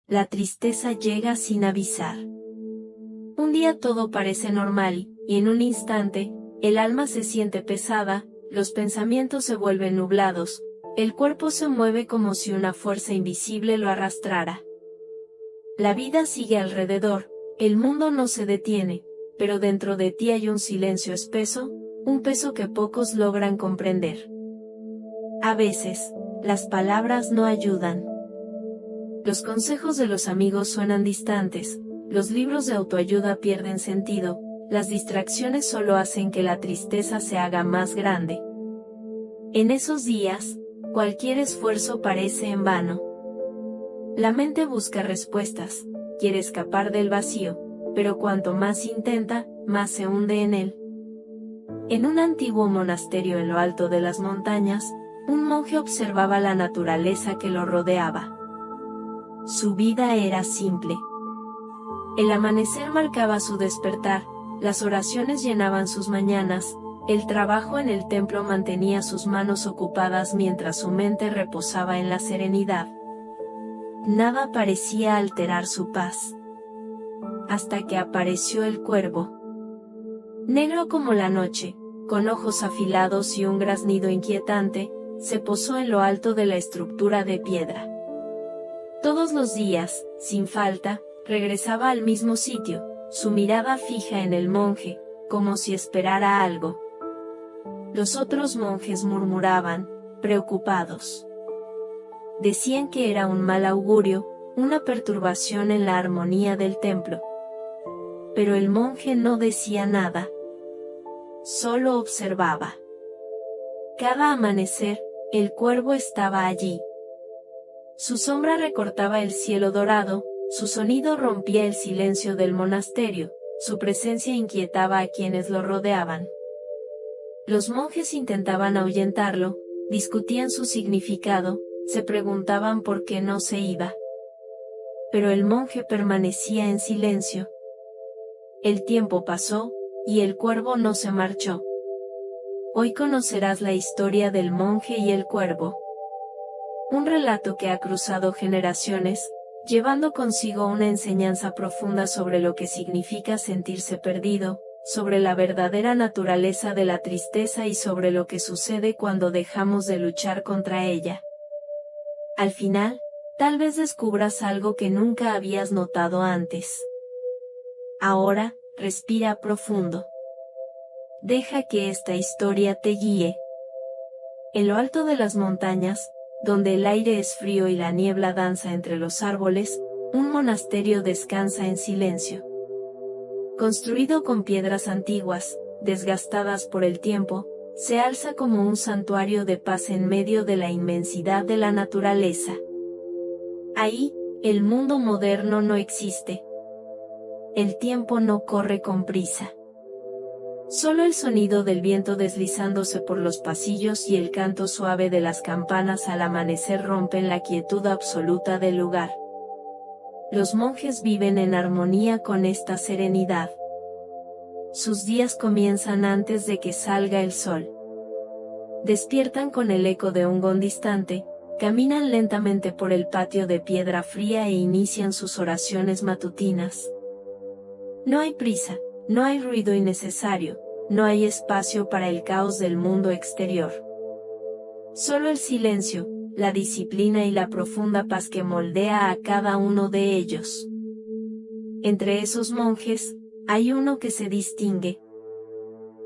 la tristeza llega sin avisar. Un día todo parece normal, y en un instante, el alma se siente pesada, los pensamientos se vuelven nublados, el cuerpo se mueve como si una fuerza invisible lo arrastrara. La vida sigue alrededor, el mundo no se detiene, pero dentro de ti hay un silencio espeso, un peso que pocos logran comprender. A veces, las palabras no ayudan. Los consejos de los amigos suenan distantes, los libros de autoayuda pierden sentido, las distracciones solo hacen que la tristeza se haga más grande. En esos días, cualquier esfuerzo parece en vano. La mente busca respuestas, quiere escapar del vacío, pero cuanto más intenta, más se hunde en él. En un antiguo monasterio en lo alto de las montañas, un monje observaba la naturaleza que lo rodeaba. Su vida era simple. El amanecer marcaba su despertar, las oraciones llenaban sus mañanas, el trabajo en el templo mantenía sus manos ocupadas mientras su mente reposaba en la serenidad. Nada parecía alterar su paz. Hasta que apareció el cuervo. Negro como la noche, con ojos afilados y un graznido inquietante, se posó en lo alto de la estructura de piedra. Todos los días, sin falta, regresaba al mismo sitio, su mirada fija en el monje, como si esperara algo. Los otros monjes murmuraban, preocupados. Decían que era un mal augurio, una perturbación en la armonía del templo. Pero el monje no decía nada. Solo observaba. Cada amanecer, el cuervo estaba allí. Su sombra recortaba el cielo dorado, su sonido rompía el silencio del monasterio, su presencia inquietaba a quienes lo rodeaban. Los monjes intentaban ahuyentarlo, discutían su significado, se preguntaban por qué no se iba. Pero el monje permanecía en silencio. El tiempo pasó, y el cuervo no se marchó. Hoy conocerás la historia del monje y el cuervo. Un relato que ha cruzado generaciones, llevando consigo una enseñanza profunda sobre lo que significa sentirse perdido, sobre la verdadera naturaleza de la tristeza y sobre lo que sucede cuando dejamos de luchar contra ella. Al final, tal vez descubras algo que nunca habías notado antes. Ahora, respira profundo. Deja que esta historia te guíe. En lo alto de las montañas, donde el aire es frío y la niebla danza entre los árboles, un monasterio descansa en silencio. Construido con piedras antiguas, desgastadas por el tiempo, se alza como un santuario de paz en medio de la inmensidad de la naturaleza. Ahí, el mundo moderno no existe. El tiempo no corre con prisa. Solo el sonido del viento deslizándose por los pasillos y el canto suave de las campanas al amanecer rompen la quietud absoluta del lugar. Los monjes viven en armonía con esta serenidad. Sus días comienzan antes de que salga el sol. Despiertan con el eco de un gong distante, caminan lentamente por el patio de piedra fría e inician sus oraciones matutinas. No hay prisa. No hay ruido innecesario, no hay espacio para el caos del mundo exterior. Solo el silencio, la disciplina y la profunda paz que moldea a cada uno de ellos. Entre esos monjes, hay uno que se distingue.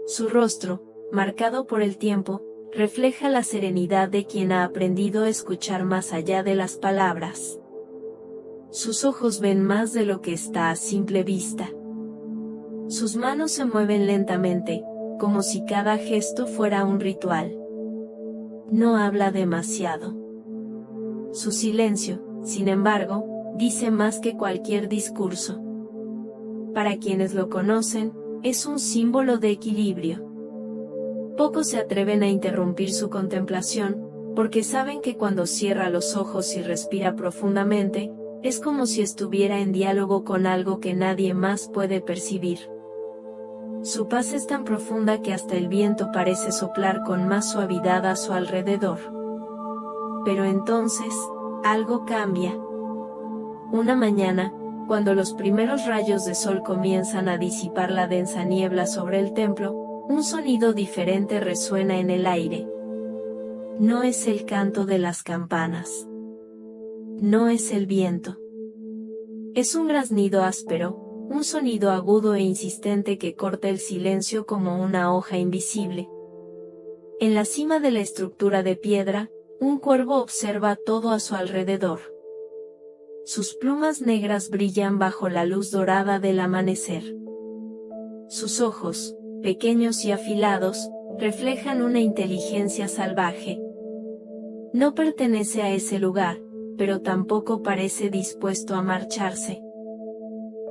Su rostro, marcado por el tiempo, refleja la serenidad de quien ha aprendido a escuchar más allá de las palabras. Sus ojos ven más de lo que está a simple vista. Sus manos se mueven lentamente, como si cada gesto fuera un ritual. No habla demasiado. Su silencio, sin embargo, dice más que cualquier discurso. Para quienes lo conocen, es un símbolo de equilibrio. Pocos se atreven a interrumpir su contemplación, porque saben que cuando cierra los ojos y respira profundamente, es como si estuviera en diálogo con algo que nadie más puede percibir. Su paz es tan profunda que hasta el viento parece soplar con más suavidad a su alrededor. Pero entonces, algo cambia. una mañana, cuando los primeros rayos de sol comienzan a disipar la densa niebla sobre el templo, un sonido diferente resuena en el aire. No es el canto de las campanas. No es el viento. Es un graznido áspero, un sonido agudo e insistente que corta el silencio como una hoja invisible. En la cima de la estructura de piedra, un cuervo observa todo a su alrededor. Sus plumas negras brillan bajo la luz dorada del amanecer. Sus ojos, pequeños y afilados, reflejan una inteligencia salvaje. No pertenece a ese lugar, pero tampoco parece dispuesto a marcharse.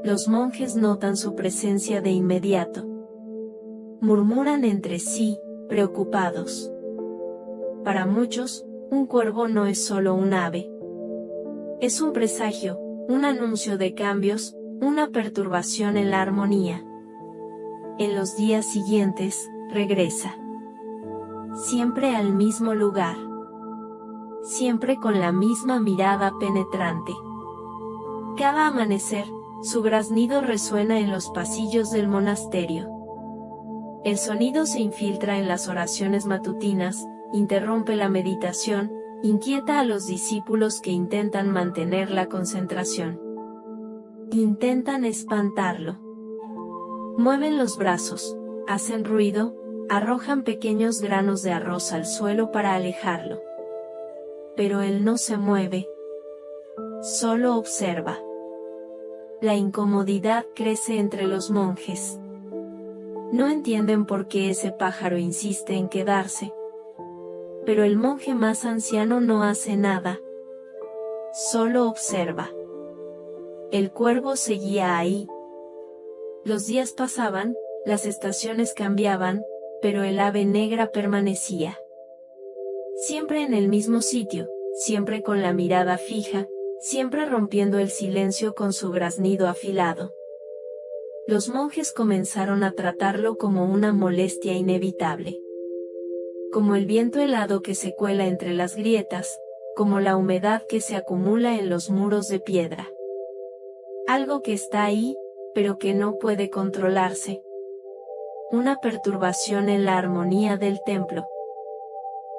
Los monjes notan su presencia de inmediato. Murmuran entre sí, preocupados. Para muchos, un cuervo no es solo un ave. Es un presagio, un anuncio de cambios, una perturbación en la armonía. En los días siguientes, regresa. Siempre al mismo lugar. Siempre con la misma mirada penetrante. Cada amanecer, su graznido resuena en los pasillos del monasterio. El sonido se infiltra en las oraciones matutinas, interrumpe la meditación, inquieta a los discípulos que intentan mantener la concentración. Intentan espantarlo. Mueven los brazos, hacen ruido, arrojan pequeños granos de arroz al suelo para alejarlo. Pero él no se mueve. Solo observa. La incomodidad crece entre los monjes. No entienden por qué ese pájaro insiste en quedarse. Pero el monje más anciano no hace nada. Solo observa. El cuervo seguía ahí. Los días pasaban, las estaciones cambiaban, pero el ave negra permanecía. Siempre en el mismo sitio, siempre con la mirada fija, siempre rompiendo el silencio con su graznido afilado. Los monjes comenzaron a tratarlo como una molestia inevitable. Como el viento helado que se cuela entre las grietas, como la humedad que se acumula en los muros de piedra. Algo que está ahí, pero que no puede controlarse. Una perturbación en la armonía del templo.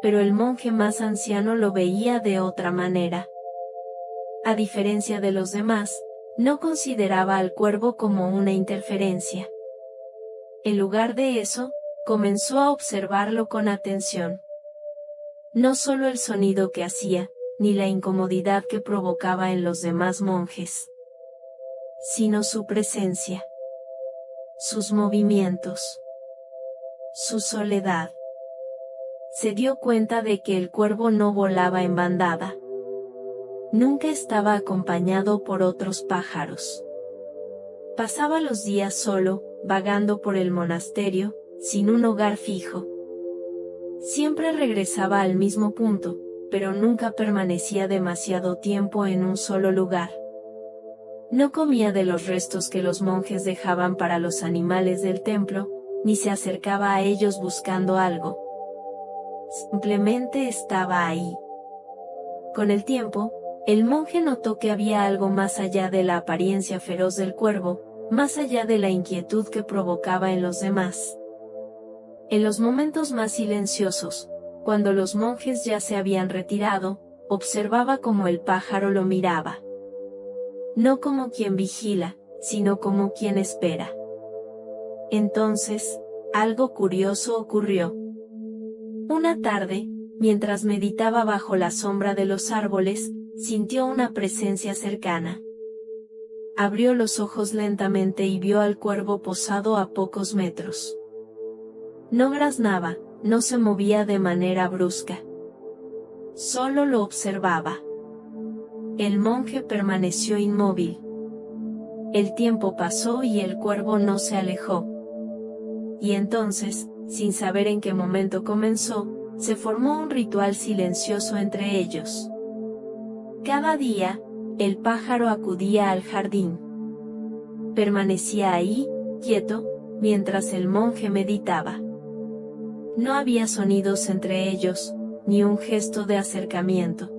Pero el monje más anciano lo veía de otra manera. A diferencia de los demás, no consideraba al cuervo como una interferencia. En lugar de eso, comenzó a observarlo con atención. No solo el sonido que hacía, ni la incomodidad que provocaba en los demás monjes, sino su presencia, sus movimientos, su soledad. Se dio cuenta de que el cuervo no volaba en bandada. Nunca estaba acompañado por otros pájaros. Pasaba los días solo, vagando por el monasterio, sin un hogar fijo. Siempre regresaba al mismo punto, pero nunca permanecía demasiado tiempo en un solo lugar. No comía de los restos que los monjes dejaban para los animales del templo, ni se acercaba a ellos buscando algo. Simplemente estaba ahí. Con el tiempo, el monje notó que había algo más allá de la apariencia feroz del cuervo, más allá de la inquietud que provocaba en los demás. En los momentos más silenciosos, cuando los monjes ya se habían retirado, observaba cómo el pájaro lo miraba. No como quien vigila, sino como quien espera. Entonces, algo curioso ocurrió. Una tarde, mientras meditaba bajo la sombra de los árboles, sintió una presencia cercana. Abrió los ojos lentamente y vio al cuervo posado a pocos metros. No graznaba, no se movía de manera brusca. Solo lo observaba. El monje permaneció inmóvil. El tiempo pasó y el cuervo no se alejó. Y entonces, sin saber en qué momento comenzó, se formó un ritual silencioso entre ellos. Cada día, el pájaro acudía al jardín. Permanecía ahí, quieto, mientras el monje meditaba. No había sonidos entre ellos, ni un gesto de acercamiento.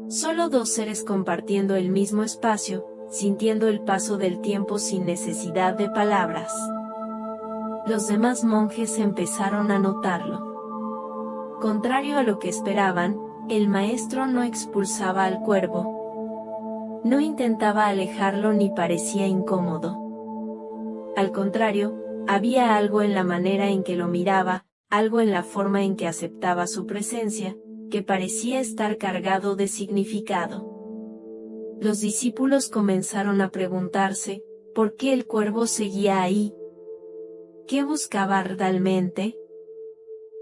Solo dos seres compartiendo el mismo espacio, sintiendo el paso del tiempo sin necesidad de palabras. Los demás monjes empezaron a notarlo. Contrario a lo que esperaban, el maestro no expulsaba al cuervo. No intentaba alejarlo ni parecía incómodo. Al contrario, había algo en la manera en que lo miraba, algo en la forma en que aceptaba su presencia, que parecía estar cargado de significado. Los discípulos comenzaron a preguntarse, ¿por qué el cuervo seguía ahí? ¿Qué buscaba realmente?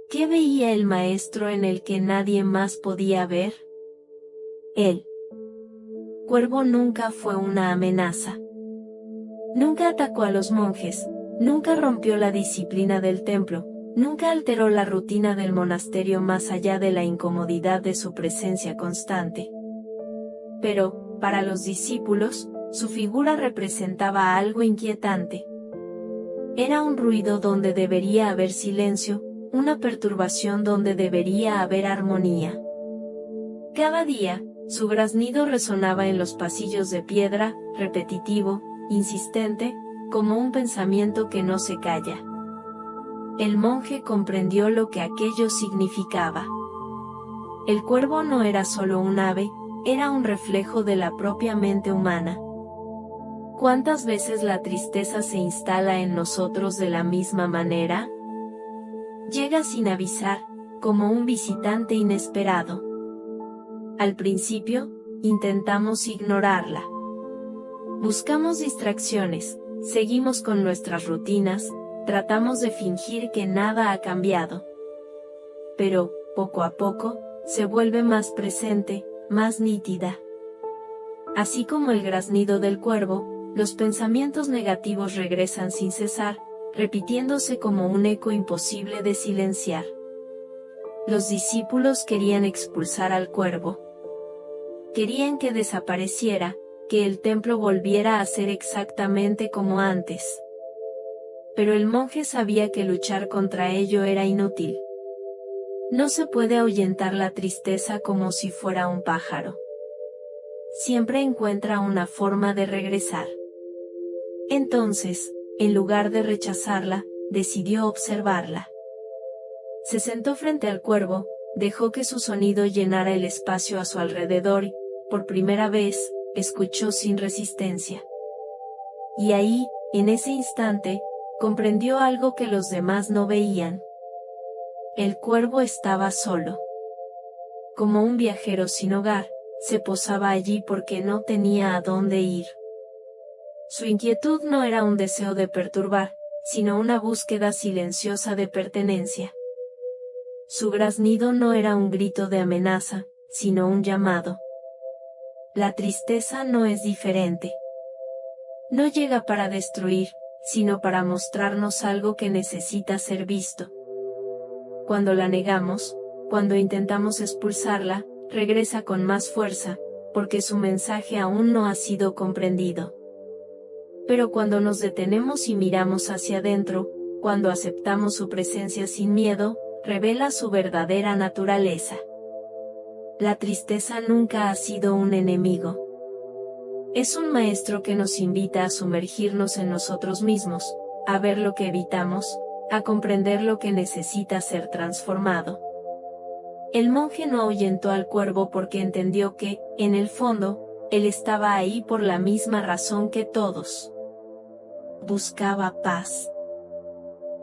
¿Qué veía el maestro en el que nadie más podía ver? El cuervo nunca fue una amenaza. Nunca atacó a los monjes, nunca rompió la disciplina del templo, nunca alteró la rutina del monasterio más allá de la incomodidad de su presencia constante. Pero, para los discípulos, su figura representaba algo inquietante. Era un ruido donde debería haber silencio, una perturbación donde debería haber armonía. Cada día, su graznido resonaba en los pasillos de piedra, repetitivo, insistente, como un pensamiento que no se calla. El monje comprendió lo que aquello significaba. El cuervo no era solo un ave, era un reflejo de la propia mente humana. ¿Cuántas veces la tristeza se instala en nosotros de la misma manera? Llega sin avisar, como un visitante inesperado. Al principio, intentamos ignorarla. Buscamos distracciones, seguimos con nuestras rutinas, tratamos de fingir que nada ha cambiado. Pero, poco a poco, se vuelve más presente, más nítida. Así como el graznido del cuervo, los pensamientos negativos regresan sin cesar, repitiéndose como un eco imposible de silenciar. Los discípulos querían expulsar al cuervo. Querían que desapareciera, que el templo volviera a ser exactamente como antes. Pero el monje sabía que luchar contra ello era inútil. No se puede ahuyentar la tristeza como si fuera un pájaro. Siempre encuentra una forma de regresar. Entonces, en lugar de rechazarla, decidió observarla. Se sentó frente al cuervo, dejó que su sonido llenara el espacio a su alrededor y, por primera vez, escuchó sin resistencia. Y ahí, en ese instante, comprendió algo que los demás no veían. El cuervo estaba solo. Como un viajero sin hogar, se posaba allí porque no tenía a dónde ir. Su inquietud no era un deseo de perturbar, sino una búsqueda silenciosa de pertenencia. Su graznido no era un grito de amenaza, sino un llamado. La tristeza no es diferente. No llega para destruir, sino para mostrarnos algo que necesita ser visto. Cuando la negamos, cuando intentamos expulsarla, regresa con más fuerza, porque su mensaje aún no ha sido comprendido. Pero cuando nos detenemos y miramos hacia adentro, cuando aceptamos su presencia sin miedo, revela su verdadera naturaleza. La tristeza nunca ha sido un enemigo. Es un maestro que nos invita a sumergirnos en nosotros mismos, a ver lo que evitamos, a comprender lo que necesita ser transformado. El monje no ahuyentó al cuervo porque entendió que, en el fondo, él estaba ahí por la misma razón que todos. Buscaba paz.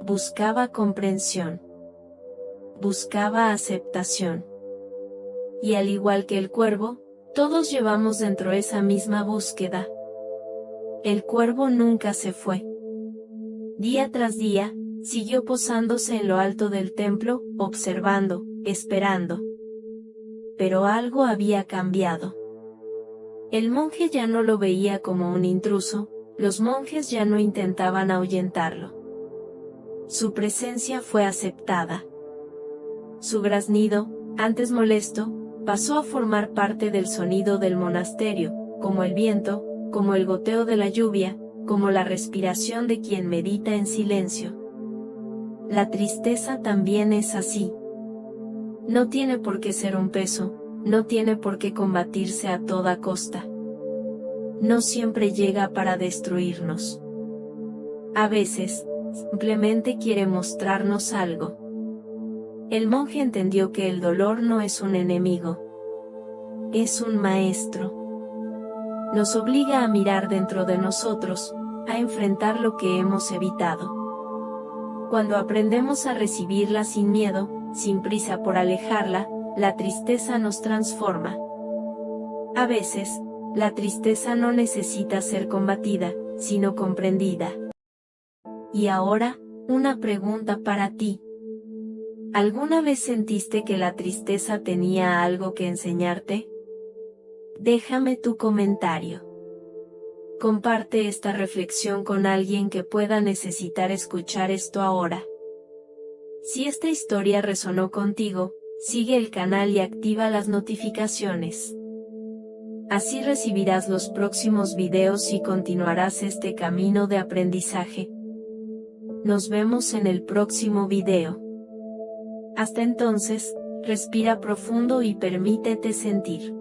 Buscaba comprensión. Buscaba aceptación. Y al igual que el cuervo, todos llevamos dentro esa misma búsqueda. El cuervo nunca se fue. Día tras día, siguió posándose en lo alto del templo, observando, esperando. Pero algo había cambiado. El monje ya no lo veía como un intruso, los monjes ya no intentaban ahuyentarlo. Su presencia fue aceptada. Su graznido, antes molesto, pasó a formar parte del sonido del monasterio, como el viento, como el goteo de la lluvia, como la respiración de quien medita en silencio. La tristeza también es así. No tiene por qué ser un peso, no tiene por qué combatirse a toda costa. No siempre llega para destruirnos. A veces, simplemente quiere mostrarnos algo. El monje entendió que el dolor no es un enemigo. Es un maestro. Nos obliga a mirar dentro de nosotros, a enfrentar lo que hemos evitado. Cuando aprendemos a recibirla sin miedo, sin prisa por alejarla, la tristeza nos transforma. A veces, la tristeza no necesita ser combatida, sino comprendida. Y ahora, una pregunta para ti. ¿Alguna vez sentiste que la tristeza tenía algo que enseñarte? Déjame tu comentario. Comparte esta reflexión con alguien que pueda necesitar escuchar esto ahora. Si esta historia resonó contigo, sigue el canal y activa las notificaciones. Así recibirás los próximos videos y continuarás este camino de aprendizaje. Nos vemos en el próximo video. Hasta entonces, respira profundo y permítete sentir.